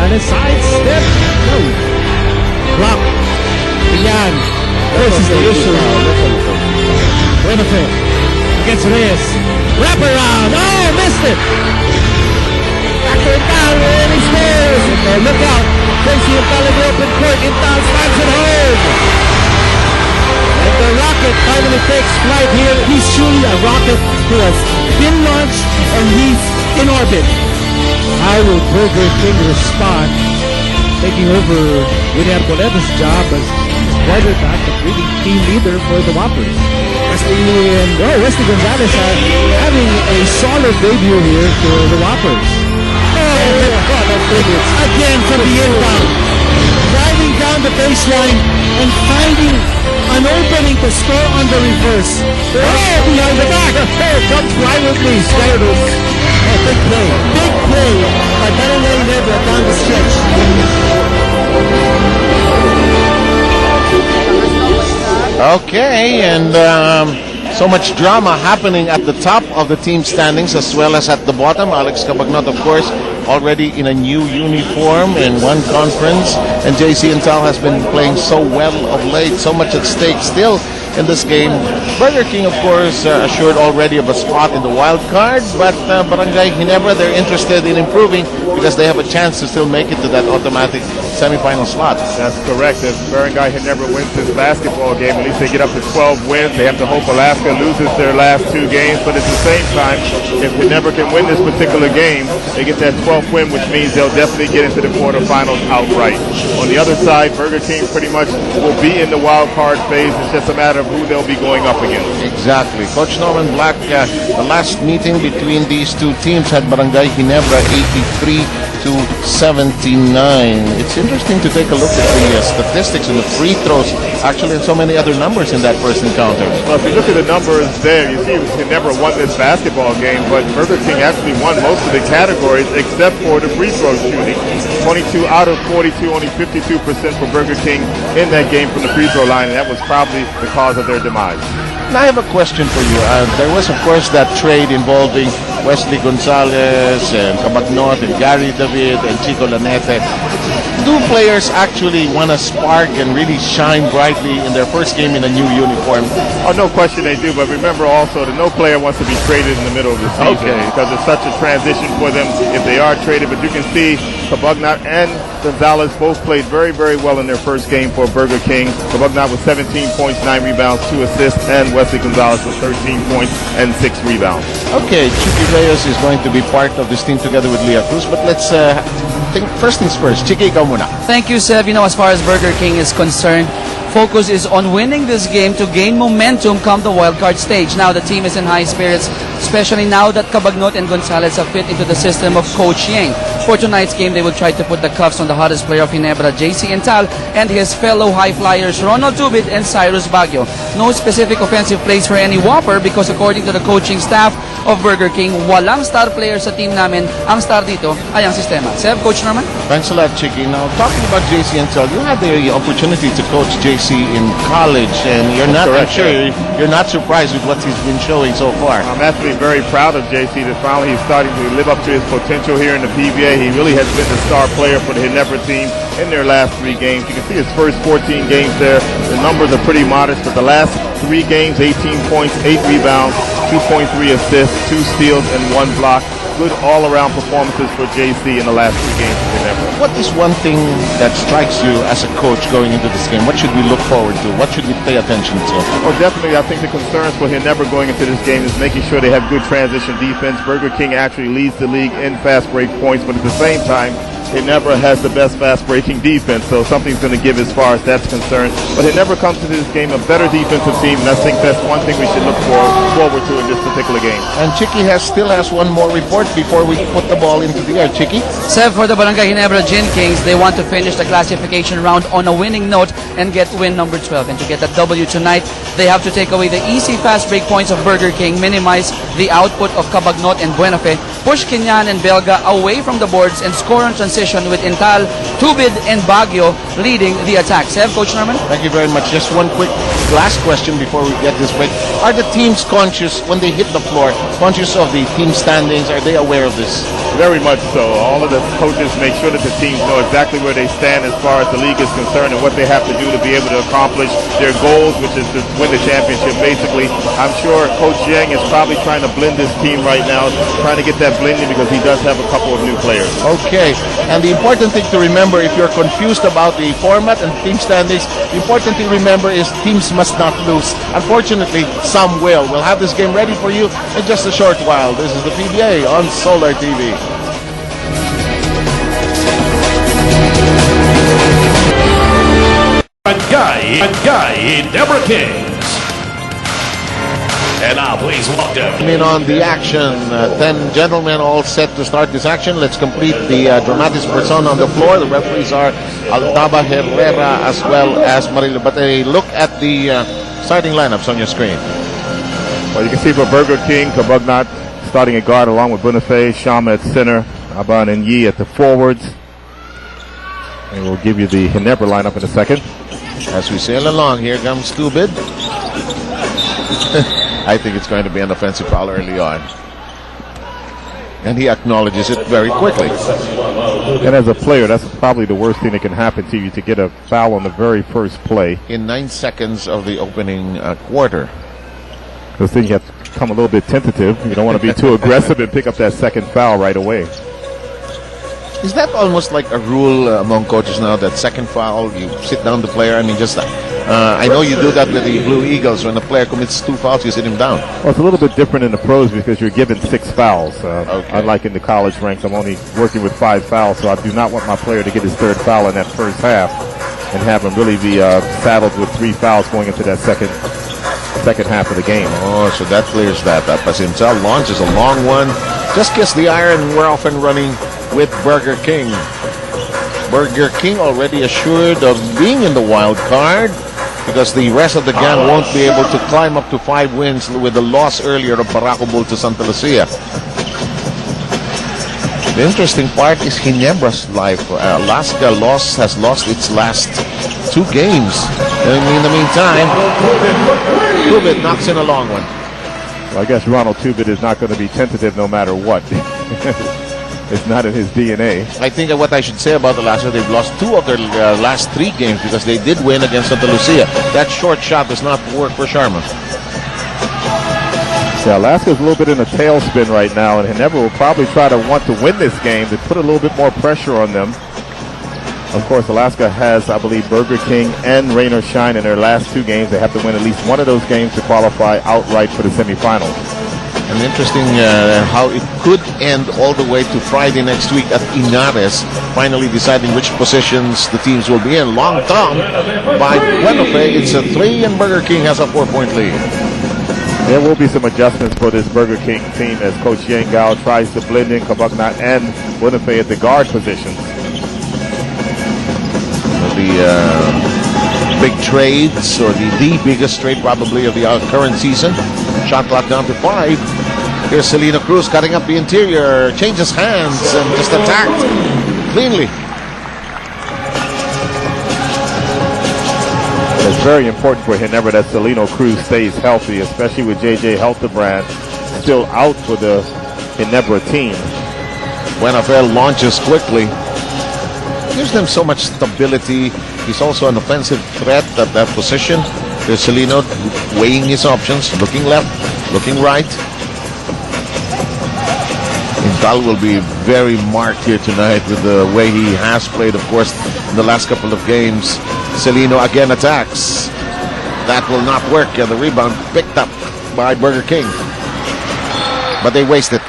Gonzalez, sidestep. No. Block. Beyond. Forces the issue. Buenafe against Reyes. Wrap around. Oh, missed it. Backer down. Really scores. Look out. Tracy Intal in the open court. Intal slams it home. And the rocket finally takes flight here. He's truly a rocket who has been launched and he's in orbit. How will Burger King respond, taking over Willie Arboleda's job as quarterback and really team leader for the Whoppers? Wesley Gonzalez having a solid debut here for the Whoppers. Again from the inbound, driving down the baseline and finding an opening to score on the reverse. Behind the back. Here comes violently. Big play. Big play by Barangay Ginebra down the stretch. Okay, and so much drama happening at the top of the team standings as well as at the bottom. Alex Cabagnot, of course, already in a new uniform in one conference, and JC Intal has been playing so well of late, so much at stake still in this game. Burger King, of course, assured already of a spot in the wild card, but Barangay Ginebra, they're interested in improving because they have a chance to still make it to that automatic semifinal slot. That's correct. If Barangay Ginebra wins this basketball game, at least they get up to 12 wins. They have to hope Alaska loses their last 2 games, but at the same time, if Ginebra can win this particular game, they get that 12th win, which means they'll definitely get into the quarterfinals outright. On the other side, Burger King pretty much will be in the wild card phase. It's just a matter of who they'll be going up against. Exactly. Coach Norman Black, the last meeting between these two teams had Barangay Ginebra 83-79. It's interesting to take a look at the statistics and the free throws, actually, and so many other numbers in that first encounter. Well, if you look at the numbers there, you see Ginebra won this basketball game, but Burger King actually won most of the categories except for the free throw shooting. 22 out of 42, only 52% for Burger King in that game from the free throw line, and that was probably the cause of their demise. And I have a question for you. There was, of course, that trade involving Wesley Gonzalez and Cabagnot and Gary David and Chico Lanete. Do players actually want to spark and really shine brightly in their first game in a new uniform? Oh, no question they do, but remember also that no player wants to be traded in the middle of the season because it's such a transition for them if they are traded. But you can see Cabagnot and Gonzalez both played very, very well in their first game for Burger King. Cabagnot with 17 points, 9 rebounds, 2 assists, and Wesley Gonzalez with 13 points and 6 rebounds. Okay, Chiqui Reyes is going to be part of this team together with Leah Cruz, but let's think first things first. Chiqui, ikaw muna. Thank you, Seb. As far as Burger King is concerned, focus is on winning this game to gain momentum come the wildcard stage. Now the team is in high spirits, especially now that Cabagnot and Gonzalez have fit into the system of Coach Yang. For tonight's game, they will try to put the cuffs on the hottest player of Ginebra, JC Intal, and his fellow high flyers, Ronald Tubit and Cyrus Baguio. No specific offensive plays for any Whopper because according to the coaching staff of Burger King, walang star player sa team namin. Ang star dito ay ang sistema. Seb, Coach Norman? Thanks a lot, Chiqui. Now, talking about JC Intal, you had the opportunity to coach JC in college, and you're not, I'm sure, you're not surprised with what he's been showing so far. I'm actually very proud of JC that finally he's starting to live up to his potential here in the PBA. He really has been the star player for the Ginebra team in their last 3 games. You can see his first 14 games there. The numbers are pretty modest, but the last 3 games, 18 points, 8 rebounds, 2.3 assists, 2 steals, and 1 block. Good all-around performances for JC in the last 2 games for Ginebra. What is one thing that strikes you as a coach going into this game? What should we look forward to? What should we pay attention to? Well, definitely, I think the concerns for Ginebra going into this game is making sure they have good transition defense. Burger King actually leads the league in fast break points, but at the same time, Ginebra has the best fast-breaking defense, so something's going to give as far as that's concerned. But Ginebra comes to this game a better defensive team, and I think that's one thing we should look forward to in this particular game. And Chiqui still has one more report before we put the ball into the air. Chiqui? Seb, for the Barangay Ginebra Gin Kings, they want to finish the classification round on a winning note and get win number 12. And to get that W tonight, they have to take away the easy fast break points of Burger King, minimize the output of Cabagnot and Buenafe, push Kenyan and Belga away from the boards, and score on transition position with Intal, Tubid, and Baguio leading the attack. Sev, Coach Norman? Thank you very much. Just one quick last question before we get this break. Are the teams conscious when they hit the floor, conscious of the team standings? Are they aware of this? Very much so. All of the coaches make sure that the teams know exactly where they stand as far as the league is concerned and what they have to do to be able to accomplish their goals, which is to win the championship. Basically, I'm sure Coach Yang is probably trying to blend this team right now, trying to get that blending because he does have a couple of new players. Okay, and the important thing to remember, if you're confused about the format and team standings, the important thing to remember is teams must not lose. Unfortunately, some will. We'll have this game ready for you in just a short while. This is the PBA on Solar TV. Guy, Deborah Kings. And now please welcome In on the action, 10 gentlemen all set to start this action. Let's complete the dramatis persona on the floor. The referees are Altaba, Herrera, as well as Marilo. But a look at the starting lineups on your screen. Well, you can see for Burger King, Cabagnat starting at guard along with Boniface, Shama at center, Aban and Yi at the forwards. And we'll give you the Ginebra lineup in a second. As we sail along, here comes Tubid. I think it's going to be an offensive foul early on. And he acknowledges it very quickly. And as a player, that's probably the worst thing that can happen to you, to get a foul on the very first play. In 9 seconds of the opening quarter. Because then you have to become a little bit tentative. You don't want to be too aggressive and pick up that second foul right away. Is that almost like a rule among coaches now, that second foul, you sit down the player? I mean, just I know you do that with the Blue Eagles. When a player commits 2 fouls, you sit him down. Well, it's a little bit different in the pros because you're given 6 fouls. Okay. Unlike in the college ranks, I'm only working with 5 fouls, so I do not want my player to get his 3rd foul in that first half and have him really be saddled with 3 fouls going into that second half of the game. Oh, so that clears that up. As Intel launches a long one. Just kiss the iron, we're off and running with Burger King. Burger King already assured of being in the wild card because the rest of the gang won't be able to climb up to 5 wins with the loss earlier of Barako Bull to Santa Lucia. The interesting part is Ginebra's life. Alaska has lost its last 2 games. And in the meantime, Tubid knocks in a long one. Well, I guess Ronald Tubid is not going to be tentative no matter what. It's not in his DNA. I think what I should say about Alaska, they've lost 2 of their last 3 games because they did win against Santa Lucia. That short shot does not work for Sharma. Yeah, Alaska's a little bit in a tailspin right now, and Ginebra will probably try to want to win this game to put a little bit more pressure on them. Of course, Alaska has, I believe, Burger King and Rain or Shine in their last 2 games. They have to win at least one of those games to qualify outright for the semifinals. And interesting how it could end all the way to Friday next week at Inares, finally deciding which positions the teams will be in. Long Tom by Buenofe. It's a 3 and Burger King has a 4-point lead. There will be some adjustments for this Burger King team as Coach Yang Gao tries to blend in Cabagnat and Buenofe at the guard positions. The big trades, or the biggest trade probably of the current season. Shot clock down to 5. Here's Celino Cruz cutting up the interior, changes hands and just attacked cleanly. It's very important for Ginebra that Celino Cruz stays healthy, especially with J.J. Heltebrand still out for the Ginebra team. Buenofe launches quickly. Gives them so much stability. He's also an offensive threat at that position. There's Celino weighing his options, looking left, looking right. Intal will be very marked here tonight with the way he has played, of course, in the last couple of games. Celino again attacks. That will not work. The rebound picked up by Burger King. But they waste it.